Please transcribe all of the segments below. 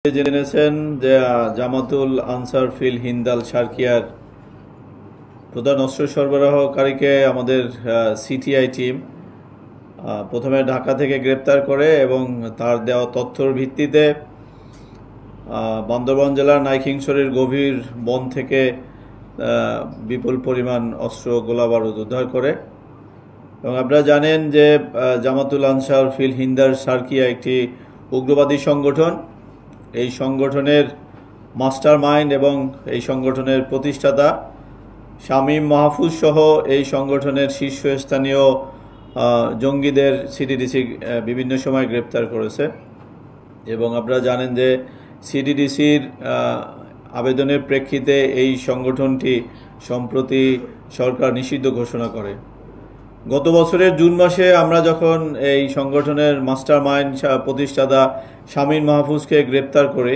জেনেছেন যে জামাতুল answer feel Hindal সার্কিয়ার প্রধান অস্ত্র সরবরাহকারীকে আমাদের সিটিআই টিম প্রথমে ঢাকা থেকে গ্রেপ্তার করে এবং তার দেওয়া তথ্যর ভিত্তিতে বান্দরবান জেলার নাইখিংছড়ির গভীর বন থেকে বিপুল পরিমাণ অস্ত্র গোলাবারুদ উদ্ধার করে। এবং আপনারা জানেন যে জামাতুল আনসার ফিল হিন্দাল সার্কিয়া একটি উগ্রবাদী সংগঠন। এই সংগঠনের মাস্টার মাইন্ড এবং এই সংগঠনের প্রতিষ্ঠাতা শামীম মাহফুজ সহ এই সংগঠনের শীর্ষস্থানীয় জঙ্গিদের সিটিডিসি বিভিন্ন সময় গ্রেপ্তার করেছে। এবং আপনারা জানেন যে সিটিডিসির আবেদনের প্রেক্ষিতে এই সংগঠনটি সম্প্রতি সরকার নিষিদ্ধ ঘোষণা করে। গত বছরের জুন মাসে আমরা যখন এই সংগঠনের মাস্টার মাইন্ড প্রতিষ্ঠাতা শামীম মাহফুজকে গ্রেপ্তার করে,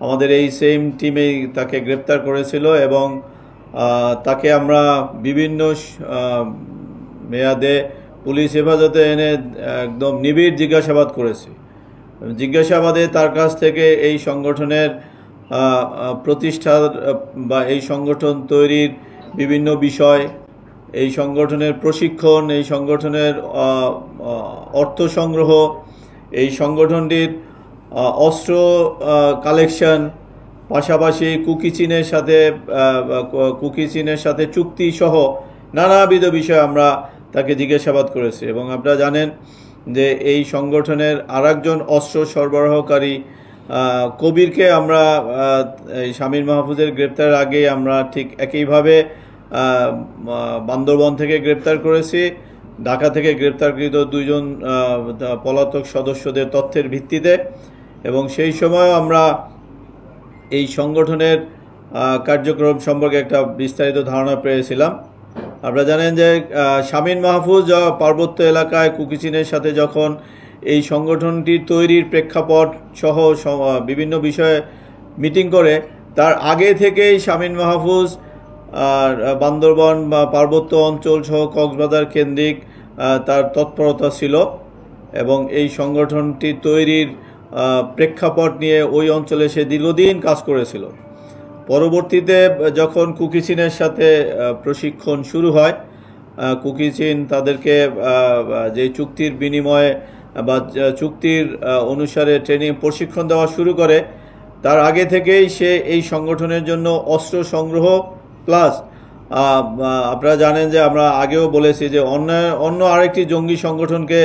আমাদের এই সেম টিমেই তাকে গ্রেপ্তার করেছিল এবং তাকে আমরা বিভিন্ন মেয়াদে পুলিশ হেফাজতে এনে একদম নিবিড় জিজ্ঞাসাবাদ করেছি। জিজ্ঞাসাবাদে তার কাছ থেকে এই সংগঠনের প্রতিষ্ঠা বা এই সংগঠন তৈরির বিভিন্ন বিষয়, এই সংগঠনের প্রশিক্ষণ, এই সংগঠনের অর্থ সংগ্রহ, এই সংগঠনটির অস্ত্র কালেকশন, পাশাপাশি কুকি চীনের সাথে চুক্তি সহ নানাবিধ বিষয় আমরা তাকে জিজ্ঞাসাবাদ করেছি। এবং আপনারা জানেন যে এই সংগঠনের আরেকজন অস্ত্র সরবরাহকারী কবিরকে আমরা এই শামীম মাহফুজের গ্রেপ্তারের আগে আমরা ঠিক একইভাবে বান্দরবন থেকে গ্রেপ্তার করেছি। ঢাকা থেকে গ্রেপ্তারকৃত দুইজন পলাতক সদস্যদের তথ্যের ভিত্তিতে, এবং সেই সময় আমরা এই সংগঠনের কার্যক্রম সম্পর্কে একটা বিস্তারিত ধারণা পেয়েছিলাম। আপনারা জানেন যে শামীম মাহফুজ পার্বত্য এলাকায় কুকি চীনের সাথে যখন এই সংগঠনটি তৈরির প্রেক্ষাপট সহ বিভিন্ন বিষয়ে মিটিং করে, তার আগে থেকেই শামীম মাহফুজ বান্দরবান বা পার্বত্য অঞ্চল সহ কক্সবাজার কেন্দ্রিক তার তৎপরতা ছিল এবং এই সংগঠনটি তৈরির প্রেক্ষাপট নিয়ে ওই অঞ্চলে সে দীর্ঘদিন কাজ করেছিল। পরবর্তীতে যখন কুকি চীনের সাথে প্রশিক্ষণ শুরু হয়, কুকি চীন তাদেরকে যে চুক্তির বিনিময়ে বা চুক্তির অনুসারে ট্রেনিং প্রশিক্ষণ দেওয়া শুরু করে, তার আগে থেকেই সে এই সংগঠনের জন্য অস্ত্র সংগ্রহ প্লাস আপনারা জানেন যে আমরা আগেও বলেছি যে অন্য আরেকটি জঙ্গি সংগঠনকে